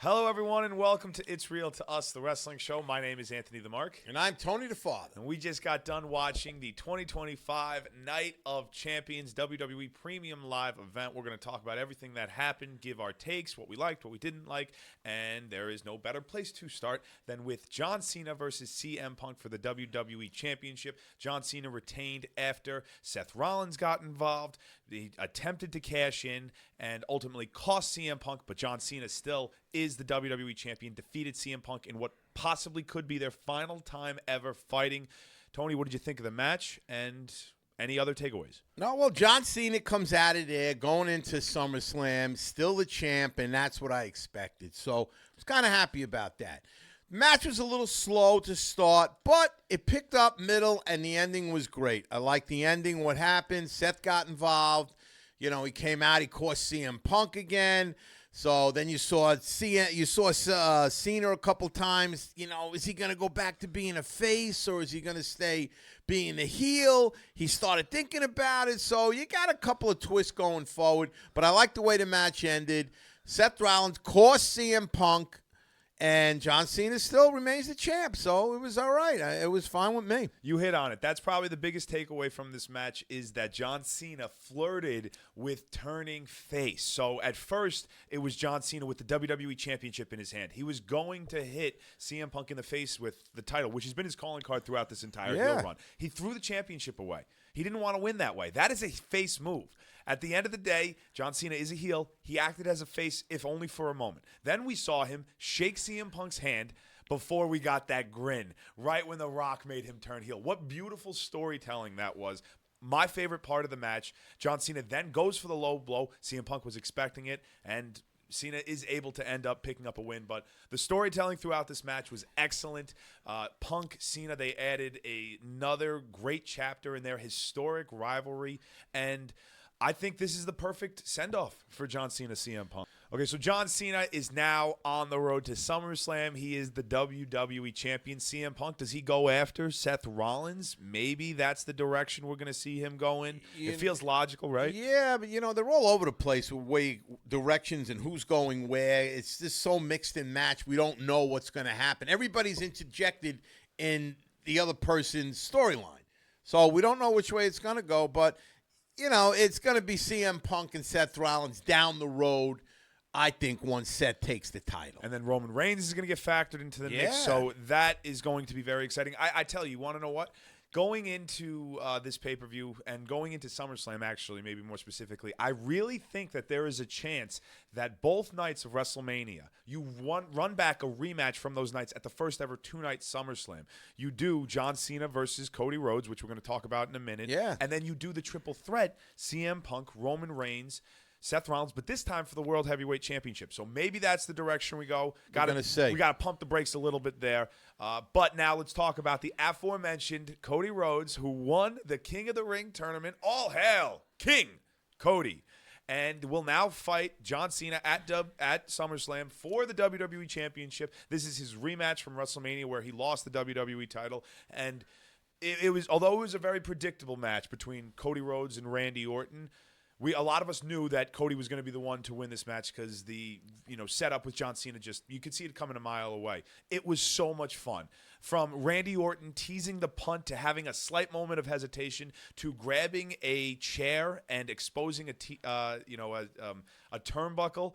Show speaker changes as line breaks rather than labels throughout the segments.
Hello, everyone, and welcome to It's Real to Us, the wrestling show. My name is Anthony the Mark.
And I'm Tony the Father.
And we just got done watching the 2025 Night of Champions WWE Premium Live event. We're going to talk about everything that happened, give our takes, what we liked, what we didn't like, and there is no better place to start than with John Cena versus CM Punk for the WWE Championship. John Cena retained after Seth Rollins got involved. He attempted to cash in and ultimately cost CM Punk, but John Cena still is the WWE Champion, defeated CM Punk in what possibly could be their final time ever fighting. Tony, what did you think of the match and any other takeaways?
No, well, John Cena comes out of there going into SummerSlam, still the champ, and that's what I expected. So I was kind of happy about that. Match was a little slow to start, but it picked up middle, and the ending was great. I liked the ending, what happened. Seth got involved. You know, he came out, he cost CM Punk again. So then you saw Cena a couple times. You know, is he going to go back to being a face, or is he going to stay being a heel? He started thinking about it. So you got a couple of twists going forward, but I like the way the match ended. Seth Rollins cost CM Punk. And John Cena still remains the champ, so it was all right. It was fine with me.
You hit on it. That's probably the biggest takeaway from this match is that John Cena flirted with turning face. So at first, it was John Cena with the WWE Championship in his hand. He was going to hit CM Punk in the face with the title, which has been his calling card throughout this entire heel run. He threw the championship away. He didn't want to win that way. That is a face move. At the end of the day, John Cena is a heel. He acted as a face, if only for a moment. Then we saw him shake CM Punk's hand before we got that grin, right when The Rock made him turn heel. What beautiful storytelling that was. My favorite part of the match. John Cena then goes for the low blow. CM Punk was expecting it, and Cena is able to end up picking up a win, but the storytelling throughout this match was excellent. Punk, Cena, they added another great chapter in their historic rivalry, and I think this is the perfect send-off for John Cena, CM Punk. Okay, so John Cena is now on the road to SummerSlam. He is the WWE Champion. CM Punk, does he go after Seth Rollins? Maybe that's the direction we're going to see him go in. It feels logical, right?
Yeah, but, you know, they're all over the place with directions and who's going where. It's just so mixed in match. We don't know what's going to happen. Everybody's interjected in the other person's storyline. So we don't know which way it's going to go, but you know, it's going to be CM Punk and Seth Rollins down the road, I think, once Seth takes the title.
And then Roman Reigns is going to get factored into the mix, so that is going to be very exciting. I tell you want to know what? Going into this pay-per-view and going into SummerSlam, actually, maybe more specifically, I really think that there is a chance that both nights of WrestleMania, you run back a rematch from those nights at the first ever two-night SummerSlam. You do John Cena versus Cody Rhodes, which we're going to talk about in a minute.
Yeah.
And then you do the triple threat, CM Punk, Roman Reigns, Seth Rollins, but this time for the World Heavyweight Championship. So maybe that's the direction we go. We got to pump the brakes a little bit there. But now let's talk about the aforementioned Cody Rhodes, who won the King of the Ring tournament. All hail King Cody. And will now fight John Cena at SummerSlam for the WWE Championship. This is his rematch from WrestleMania where he lost the WWE title. And it was, although it was a very predictable match between Cody Rhodes and Randy Orton, a lot of us knew that Cody was going to be the one to win this match because the setup with John Cena, you could see it coming a mile away. It was so much fun. From Randy Orton teasing the punt to having a slight moment of hesitation to grabbing a chair and exposing a turnbuckle.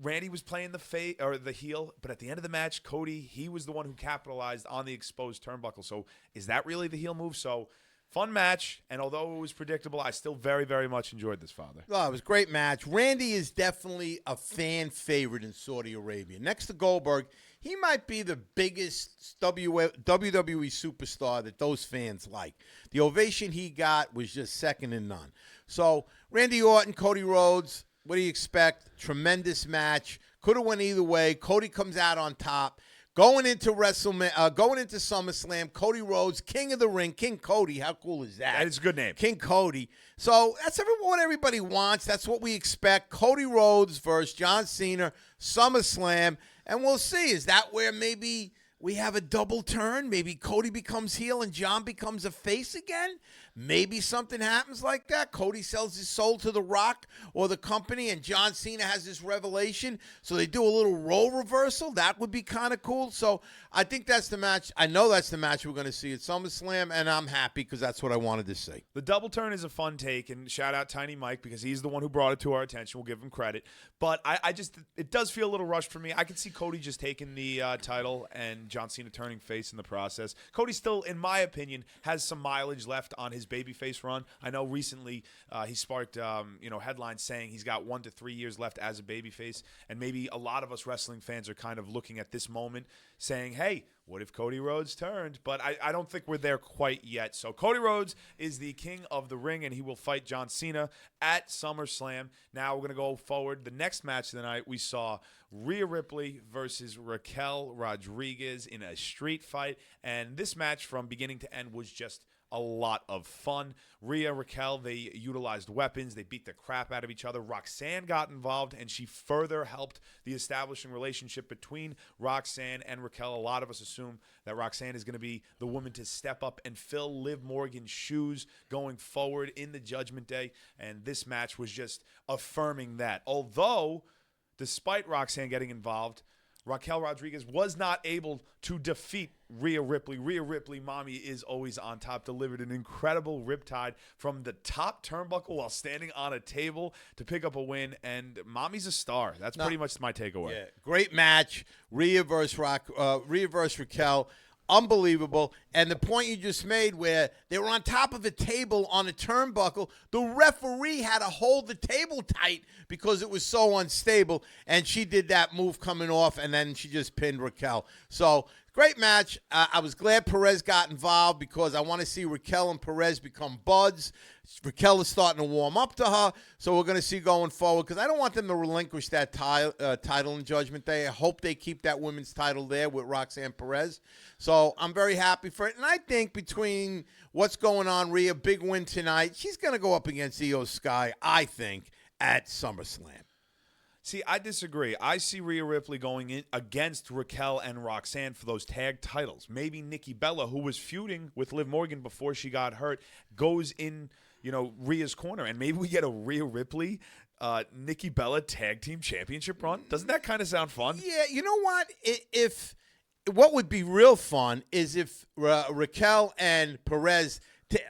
Randy was playing the heel, but at the end of the match, Cody, he was the one who capitalized on the exposed turnbuckle. So is that really the heel move? So fun match, and although it was predictable, I still very, very much enjoyed this, Father.
Oh, it was a great match. Randy is definitely a fan favorite in Saudi Arabia. Next to Goldberg, he might be the biggest WWE superstar that those fans like. The ovation he got was just second to none. So Randy Orton, Cody Rhodes, what do you expect? Tremendous match. Could have went either way. Cody comes out on top. Going into SummerSlam, Cody Rhodes, King of the Ring, King Cody. How cool is that?
That is a good name.
King Cody. So that's what everybody wants. That's what we expect. Cody Rhodes versus John Cena, SummerSlam. And we'll see. Is that where maybe we have a double turn. Maybe Cody becomes heel and John becomes a face again. Maybe something happens like that. Cody sells his soul to The Rock or the company, and John Cena has this revelation. So they do a little role reversal. That would be kind of cool. So I think that's the match. I know that's the match we're going to see at SummerSlam, and I'm happy because that's what I wanted to see.
The double turn is a fun take, and shout out Tiny Mike because he's the one who brought it to our attention. We'll give him credit. But I just, it does feel a little rushed for me. I can see Cody just taking the title and John Cena turning face in the process. Cody still, in my opinion, has some mileage left on his babyface run. I know recently he sparked headlines saying he's got 1 to 3 years left as a babyface, and maybe a lot of us wrestling fans are kind of looking at this moment saying, hey, what if Cody Rhodes turned? But I don't think we're there quite yet. So Cody Rhodes is the king of the ring, and he will fight John Cena at SummerSlam. Now we're going to go forward. The next match of the night, we saw Rhea Ripley versus Raquel Rodriguez in a street fight. And this match from beginning to end was just a lot of fun. Rhea, Raquel, they utilized weapons. They beat the crap out of each other. Roxanne got involved, and she further helped the establishing relationship between Roxanne and Raquel. A lot of us assume that Roxanne is going to be the woman to step up and fill Liv Morgan's shoes going forward in the Judgment Day, and this match was just affirming that. Although, despite Roxanne getting involved, Raquel Rodriguez was not able to defeat Rhea Ripley. Rhea Ripley, mommy is always on top, delivered an incredible riptide from the top turnbuckle while standing on a table to pick up a win, and mommy's a star. That's pretty much my takeaway.
Yeah, great match. Rhea versus Raquel. Unbelievable. And the point you just made where they were on top of a table on a turnbuckle, the referee had to hold the table tight because it was so unstable, and she did that move coming off, and then she just pinned Raquel. So, great match. I was glad Perez got involved because I want to see Raquel and Perez become buds. Raquel is starting to warm up to her, so we're going to see going forward because I don't want them to relinquish that title in Judgment Day. I hope they keep that women's title there with Roxanne Perez. So I'm very happy for it. And I think between what's going on, Rhea, big win tonight, she's going to go up against Io Sky, I think, at SummerSlam.
See, I disagree. I see Rhea Ripley going in against Raquel and Roxanne for those tag titles. Maybe Nikki Bella, who was feuding with Liv Morgan before she got hurt, goes in, Rhea's corner. And maybe we get a Rhea Ripley, Nikki Bella tag team championship run. Doesn't that kind of sound fun?
Yeah, you know what? What would be real fun is if Raquel and Perez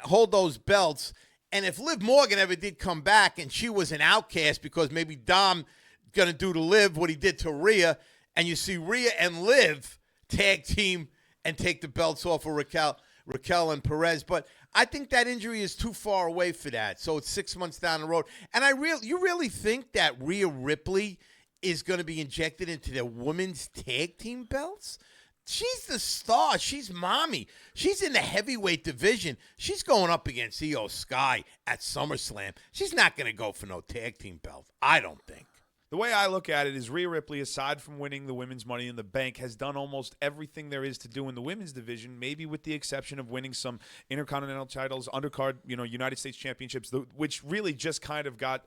hold those belts, and if Liv Morgan ever did come back and she was an outcast because maybe Dom going to do to Liv what he did to Rhea, and you see Rhea and Liv tag team and take the belts off of Raquel and Perez. But I think that injury is too far away for that. So it's 6 months down the road. And you really think that Rhea Ripley is going to be injected into the women's tag team belts? She's the star. She's mommy. She's in the heavyweight division. She's going up against Io Sky at SummerSlam. She's not going to go for no tag team belt, I don't think.
The way I look at it is Rhea Ripley, aside from winning the women's Money in the Bank, has done almost everything there is to do in the women's division, maybe with the exception of winning some Intercontinental titles, undercard, United States Championships, which really just kind of got,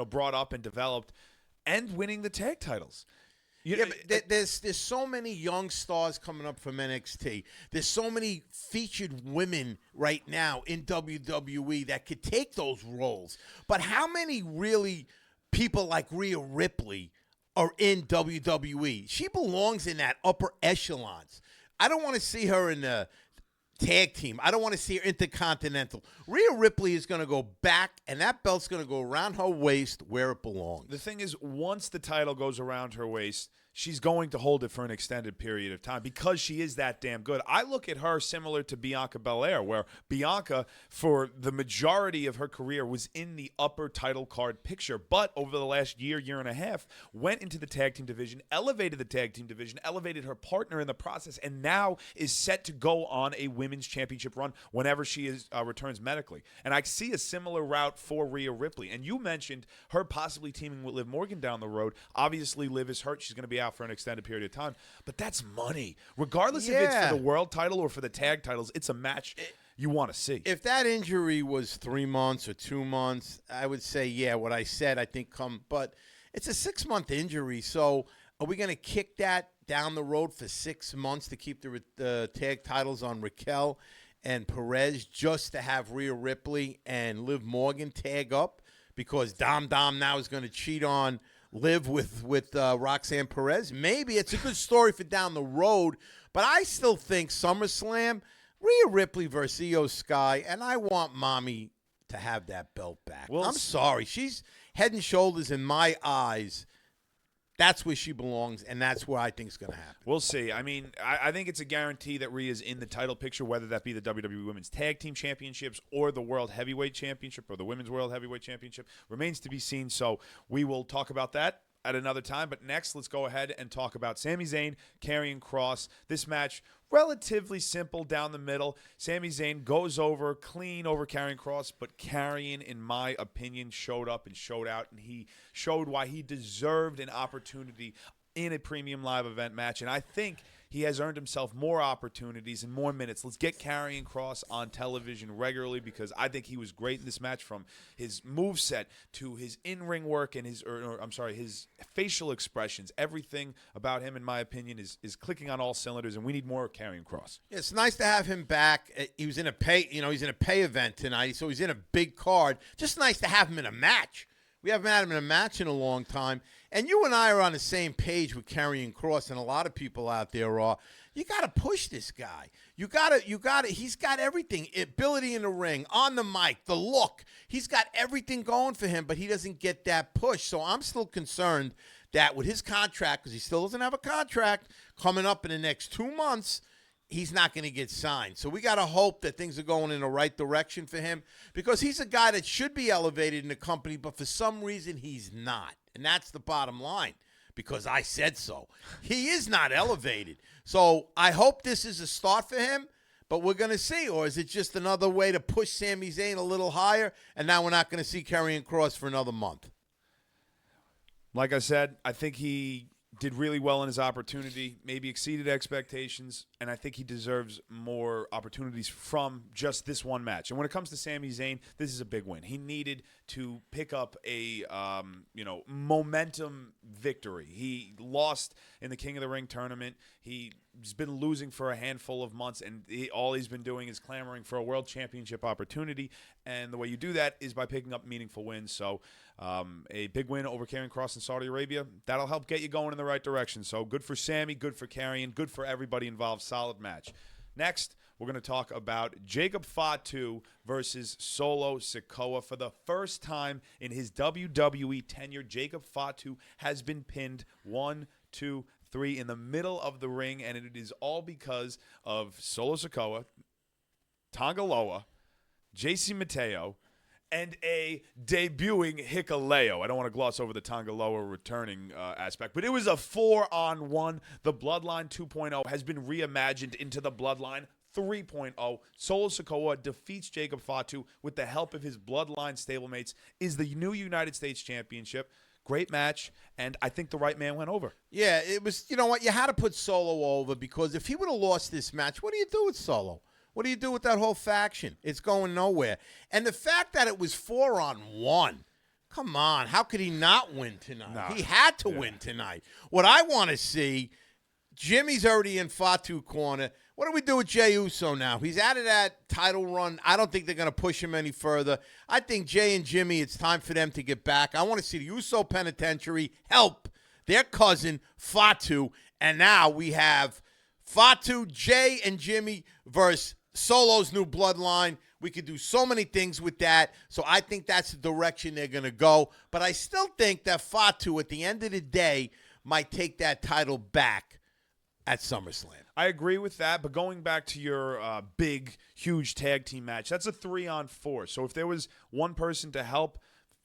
brought up and developed, and winning the tag titles.
But there's so many young stars coming up from NXT. There's so many featured women right now in WWE that could take those roles. But how many really people like Rhea Ripley are in WWE? She belongs in that upper echelons. I don't want to see her in the tag team. I don't want to see her intercontinental. Rhea Ripley is going to go back, and that belt's going to go around her waist where it belongs.
The thing is, once the title goes around her waist, she's going to hold it for an extended period of time because she is that damn good. I look at her similar to Bianca Belair, where Bianca, for the majority of her career, was in the upper title card picture, but over the last year and a half, went into the tag team division, elevated the tag team division, elevated her partner in the process, and now is set to go on a women's championship run whenever she returns medically. And I see a similar route for Rhea Ripley. And you mentioned her possibly teaming with Liv Morgan down the road. Obviously, Liv is hurt. She's going to be out for an extended period of time, but that's money. Regardless if it's for the world title or for the tag titles, it's a match you want to see.
If that injury was 3 months or 2 months, I would say, what I said, I think but it's a 6-month injury, so Are we going to kick that down the road for 6 months to keep the tag titles on Raquel and Perez just to have Rhea Ripley and Liv Morgan tag up because Dom now is going to cheat on Liv with Roxanne Perez? Maybe it's a good story for down the road, but I still think SummerSlam, Rhea Ripley versus Io Sky, and I want Mommy to have that belt back. Well, I'm sorry. She's head and shoulders in my eyes. That's where she belongs, and that's where I think it's going to happen.
We'll see. I mean, I think it's a guarantee that Rhea's in the title picture, whether that be the WWE Women's Tag Team Championships or the World Heavyweight Championship or the Women's World Heavyweight Championship. Remains to be seen, so we will talk about that at another time. But next, let's go ahead and talk about Sami Zayn, Karrion Kross. This match, relatively simple down the middle. Sami Zayn goes over clean over Karrion Kross, but Karrion, in my opinion, showed up and showed out, and he showed why he deserved an opportunity in a premium live event match. And I think he has earned himself more opportunities and more minutes. Let's get Karrion Kross on television regularly because I think he was great in this match, from his moveset to his in-ring work and his facial expressions. Everything about him, in my opinion, is clicking on all cylinders, and we need more Karrion Kross.
It's nice to have him back. He was in a pay event tonight, so he's in a big card. Just nice to have him in a match. We haven't had him in a match in a long time. And you and I are on the same page with Karrion Kross, and a lot of people out there are. You got to push this guy. You got to. He's got everything. Ability in the ring, on the mic, the look. He's got everything going for him, but he doesn't get that push. So I'm still concerned that with his contract, because he still doesn't have a contract coming up in the next 2 months, he's not going to get signed. So we got to hope that things are going in the right direction for him, because he's a guy that should be elevated in the company, but for some reason he's not. And that's the bottom line, because I said so. He is not elevated. So I hope this is a start for him, but we're going to see. Or is it just another way to push Sami Zayn a little higher, and now we're not going to see Karrion Kross for another month?
Like I said, I think he did really well in his opportunity, maybe exceeded expectations, and I think he deserves more opportunities from just this one match. And when it comes to Sami Zayn, this is a big win. He needed to pick up a momentum victory. He lost in the King of the Ring tournament. He's been losing for a handful of months, and all he's been doing is clamoring for a world championship opportunity. And the way you do that is by picking up meaningful wins. So a big win over Karrion Kross in Saudi Arabia, that'll help get you going in the right direction. So good for Sami, good for Karrion, good for everybody involved. Solid match. Next, we're going to talk about Jacob Fatu versus Solo Sakoa. For the first time in his WWE tenure, Jacob Fatu has been pinned 1, 2, 3 in the middle of the ring, and it is all because of Solo Sakoa, Tongaloa, JC Mateo, and a debuting Hikuleo. I don't want to gloss over the Tongaloa returning aspect, but it was a 4-on-1. The Bloodline 2.0 has been reimagined into the Bloodline 3.0. Solo Sakoa defeats Jacob Fatu with the help of his Bloodline stablemates, is the new United States Championship. Great match, and I think the right man went over.
Yeah, it was, you know what, you had to put Solo over, because if he would have lost this match, what do you do with Solo? What do you do with that whole faction? It's going nowhere. And the fact that it was 4-on-1, come on, how could he not win tonight?
Nah.
He had to win tonight. What I want to see, Jimmy's already in Fatu corner. What do we do with Jey Uso now? He's out of that title run. I don't think they're going to push him any further. I think Jey and Jimmy, it's time for them to get back. I want to see the Uso Penitentiary help their cousin Fatu. And now we have Fatu, Jey, and Jimmy versus Solo's new Bloodline. We could do so many things with that. So I think that's the direction they're going to go. But I still think that Fatu, at the end of the day, might take that title back at SummerSlam.
I agree with that, but going back to your big, huge tag team match, that's a 3-on-4. So if there was one person to help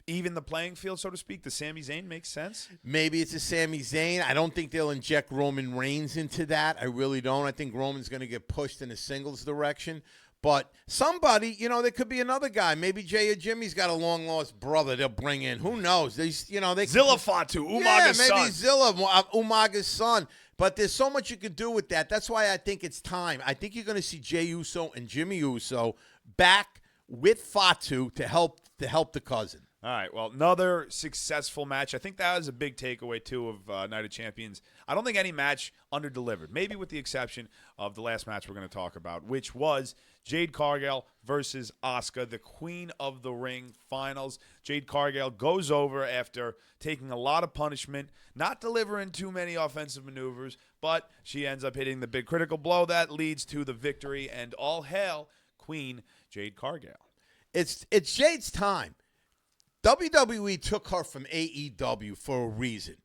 even the playing field, so to speak, the Sami Zayn makes sense?
Maybe it's a Sami Zayn. I don't think they'll inject Roman Reigns into that. I really don't. I think Roman's going to get pushed in the singles direction. But somebody, there could be another guy. Maybe Jey or Jimmy's got a long-lost brother they'll bring in. Who knows?
Zilla Fatu, Umaga's son.
Yeah, maybe Zilla, Umaga's son. But there's so much you can do with that. That's why I think it's time. I think you're going to see Jey Uso and Jimmy Uso back with Fatu to help the cousin.
All right, well, another successful match. I think that was a big takeaway, too, of Night of Champions. I don't think any match under-delivered, maybe with the exception of the last match we're going to talk about, which was Jade Cargill versus Asuka, the Queen of the Ring finals. Jade Cargill goes over after taking a lot of punishment, not delivering too many offensive maneuvers, but she ends up hitting the big critical blow that leads to the victory, and all hail Queen Jade Cargill.
It's Jade's time. WWE took her from AEW for a reason.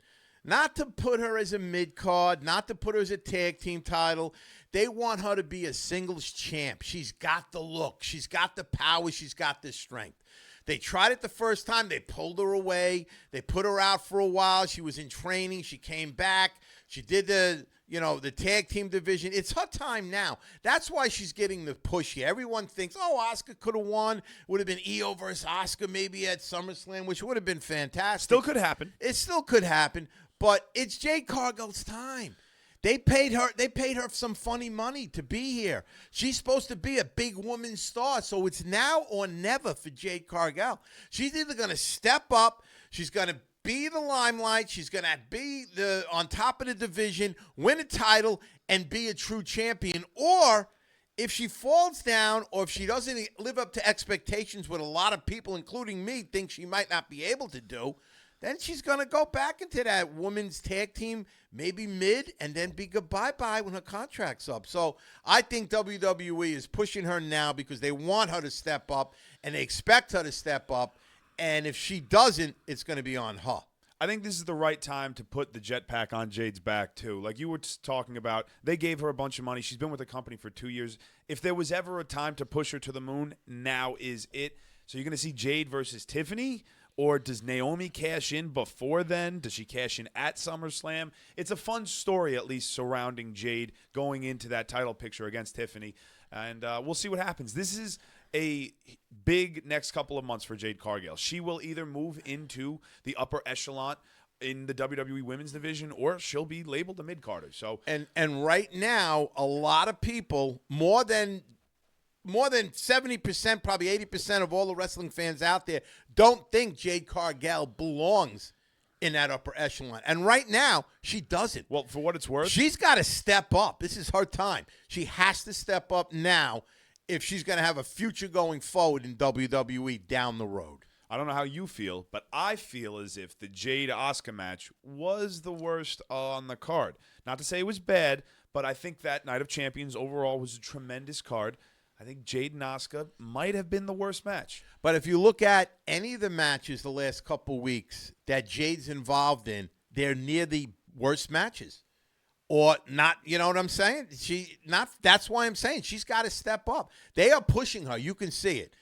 Not to put her as a mid-card, not to put her as a tag team title. They want her to be a singles champ. She's got the look. She's got the power. She's got the strength. They tried it the first time. They pulled her away. They put her out for a while. She was in training. She came back. She did the tag team division. It's her time now. That's why she's getting the push here. Everyone thinks, Asuka could have won. Would have been Io versus Asuka maybe at SummerSlam, which would have been fantastic.
Still could happen.
It still could happen, but it's Jade Cargill's time. They paid her some funny money to be here. She's supposed to be a big woman star, so it's now or never for Jade Cargill. She's either going to step up, she's going to be the limelight, she's going to be on top of the division, win a title, and be a true champion. Or if she falls down or if she doesn't live up to expectations, what a lot of people, including me, think she might not be able to do, then she's going to go back into that women's tag team, maybe mid, and then be goodbye-bye when her contract's up. So I think WWE is pushing her now because they want her to step up, and they expect her to step up. And if she doesn't, it's going to be on her.
I think this is the right time to put the jetpack on Jade's back, too. Like you were talking about, they gave her a bunch of money. She's been with the company for 2 years. If there was ever a time to push her to the moon, now is it. So you're going to see Jade versus Tiffany? Or does Naomi cash in before then? Does she cash in at SummerSlam? It's a fun story, at least, surrounding Jade going into that title picture against Tiffany. And we'll see what happens. This is a big next couple of months for Jade Cargill. She will either move into the upper echelon in the WWE Women's Division, or she'll be labeled a mid-carder. So,
and right now, a lot of people, more than 70%, probably 80% of all the wrestling fans out there don't think Jade Cargill belongs in that upper echelon. And right now, she doesn't.
Well, for what it's worth,
she's got to step up. This is her time. She has to step up now if she's going to have a future going forward in WWE down the road.
I don't know how you feel, but I feel as if the Jade-Asuka match was the worst on the card. Not to say it was bad, but I think that Night of Champions overall was a tremendous card. I think Jade and Asuka might have been the worst match.
But if you look at any of the matches the last couple weeks that Jade's involved in, they're near the worst matches. Or not, you know what I'm saying? That's why I'm saying she's got to step up. They are pushing her. You can see it.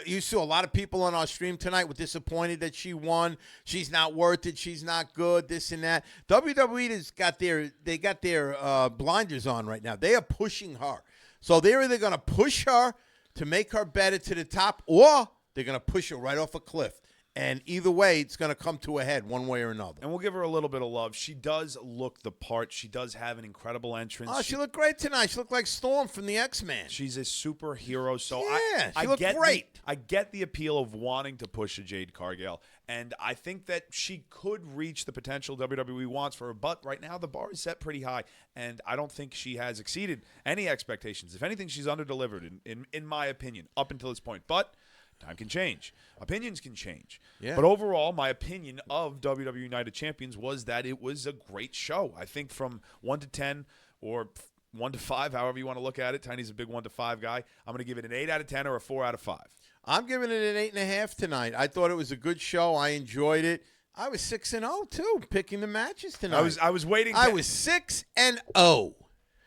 You saw a lot of people on our stream tonight were disappointed that she won. She's not worth it. She's not good, this and that. WWE has got their blinders on right now. They are pushing her. So they're either going to push her to make her better to the top, or they're going to push her right off a cliff. And either way, it's going to come to a head one way or another.
And we'll give her a little bit of love. She does look the part. She does have an incredible entrance.
Oh, she looked great tonight. She looked like Storm from the X-Men.
She's a superhero. So
yeah,
I
looked great.
I get the appeal of wanting to push a Jade Cargill. And I think that she could reach the potential WWE wants for her. But right now, the bar is set pretty high. And I don't think she has exceeded any expectations. If anything, she's underdelivered, in my opinion, up until this point. But time can change. Opinions can change.
Yeah.
But overall, my opinion of WWE Night of Champions was that it was a great show. I think from 1 to 10 or 1 to 5, however you want to look at it. Tiny's a big 1 to 5 guy. I'm going to give it an 8 out of 10 or a 4 out of 5.
I'm giving it an 8.5 tonight. I thought it was a good show. I enjoyed it. I was 6-0 too, picking the matches tonight.
I was waiting.
I was 6-0.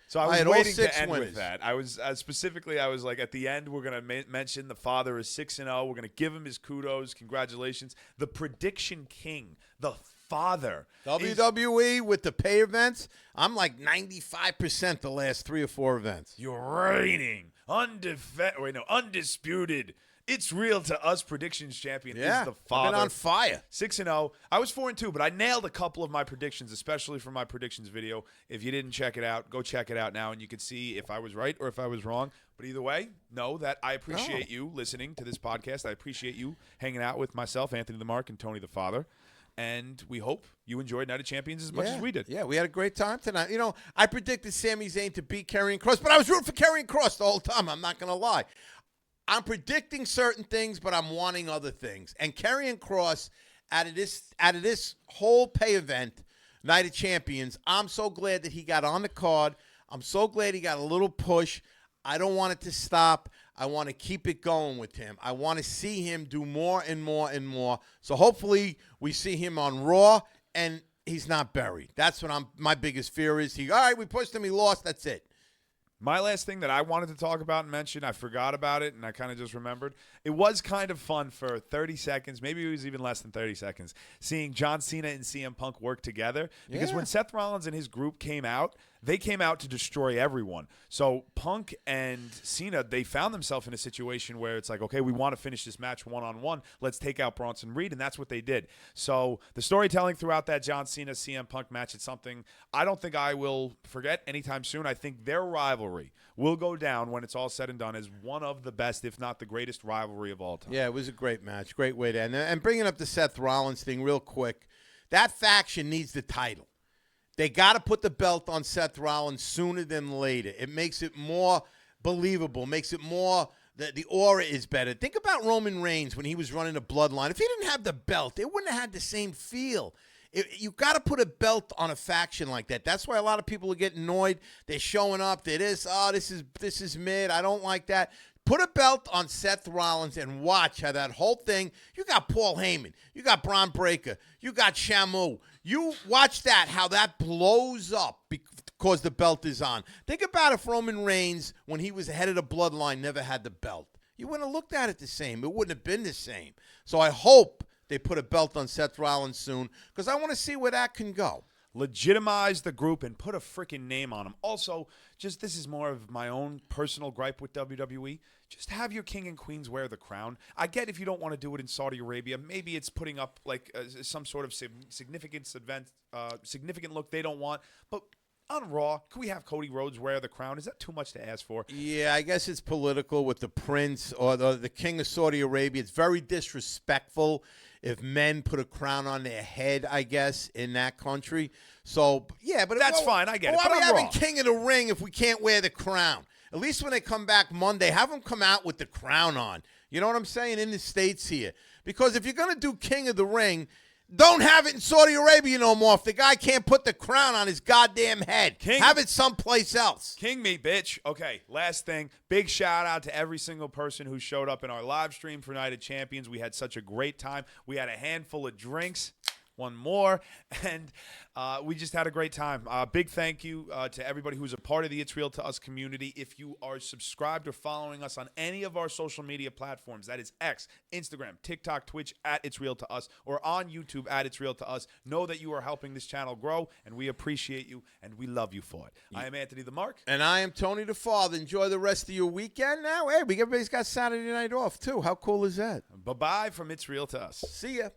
So I was
had
waiting
all 6
to end
winners.
with that. I was specifically, I was like, at the end, we're going to mention the father is 6-0. We're going to give him his kudos. Congratulations. The prediction king, the father.
WWE with the pay events, I'm like 95% the last 3 or 4 events.
You're reigning, undisputed It's Real to Us predictions champion
Yeah,
is the
I've
father.
been on fire.
6-0. I was 4-2, but I nailed a couple of my predictions, especially for my predictions video. If you didn't check it out, go check it out now, and you can see if I was right or if I was wrong. But either way, know that I appreciate you listening to this podcast. I appreciate you hanging out with myself, Anthony the Mark, and Tony the Father. And we hope you enjoyed Night of Champions as much as we did.
Yeah, we had a great time tonight. You know, I predicted Sami Zayn to beat Karrion Kross, but I was rooting for Karrion Kross the whole time. I'm not going to lie. I'm predicting certain things, but I'm wanting other things. And Karrion Kross, out of this whole pay event, Night of Champions, I'm so glad that he got on the card. I'm so glad he got a little push. I don't want it to stop. I want to keep it going with him. I want to see him do more and more and more. So hopefully we see him on Raw and he's not buried. That's what my biggest fear is. All right, we pushed him, he lost, that's it.
My last thing that I wanted to talk about and mention, I forgot about it, and I kind of just remembered. It was kind of fun for 30 seconds, maybe it was even less than 30 seconds, seeing John Cena and CM Punk work together. Because when Seth Rollins and his group came out, they came out to destroy everyone. So Punk and Cena, they found themselves in a situation where it's like, okay, we want to finish this match one-on-one. Let's take out Bronson Reed, and that's what they did. So the storytelling throughout that John Cena-CM Punk match, it's something I don't think I will forget anytime soon. I think their rivalry will go down when it's all said and done as one of the best, if not the greatest rivalry of all time.
Yeah, it was a great match. Great way to end. And bringing up the Seth Rollins thing real quick, that faction needs the title. They got to put the belt on Seth Rollins sooner than later. It makes it more believable, makes it more, the aura is better. Think about Roman Reigns when he was running a bloodline. If he didn't have the belt, it wouldn't have had the same feel. You got to put a belt on a faction like that. That's why a lot of people are getting annoyed. They're showing up. They're this is mid. I don't like that. Put a belt on Seth Rollins and watch how that whole thing, you got Paul Heyman, you got Braun Breaker, you got Shamu. You watch that, how that blows up because the belt is on. Think about if Roman Reigns, when he was head of the bloodline, never had the belt. You wouldn't have looked at it the same. It wouldn't have been the same. So I hope they put a belt on Seth Rollins soon because I want to see where that can go.
Legitimize the group and put a freaking name on them. Also, just this is more of my own personal gripe with WWE. Just have your king and queens wear the crown. I get if you don't want to do it in Saudi Arabia. Maybe it's putting up like some sort of significant look they don't want. But on Raw, can we have Cody Rhodes wear the crown? Is that too much to ask for?
Yeah, I guess it's political with the prince or the king of Saudi Arabia. It's very disrespectful if men put a crown on their head, I guess, in that country. So, yeah, but
that's fine. I get it.
Why are we having
Raw.
King of the Ring if we can't wear the crown? At least when they come back Monday, have them come out with the crown on. You know what I'm saying? In the States here. Because if you're going to do King of the Ring, don't have it in Saudi Arabia no more. If the guy can't put the crown on his goddamn head, have it someplace else.
King me, bitch. Okay, last thing. Big shout out to every single person who showed up in our live stream for Night of Champions. We had such a great time. We had a handful of drinks. One more, and we just had a great time. Big thank you to everybody who's a part of the It's Real to Us community. If you are subscribed or following us on any of our social media platforms, that is X, Instagram, TikTok, Twitch, at It's Real to Us, or on YouTube, at It's Real to Us, know that you are helping this channel grow, and we appreciate you, and we love you for it. I am Anthony the Mark.
And I am Tony the Father. Enjoy the rest of your weekend now. Hey, everybody's got Saturday night off, too. How cool is that?
Bye-bye from It's Real to Us.
See ya.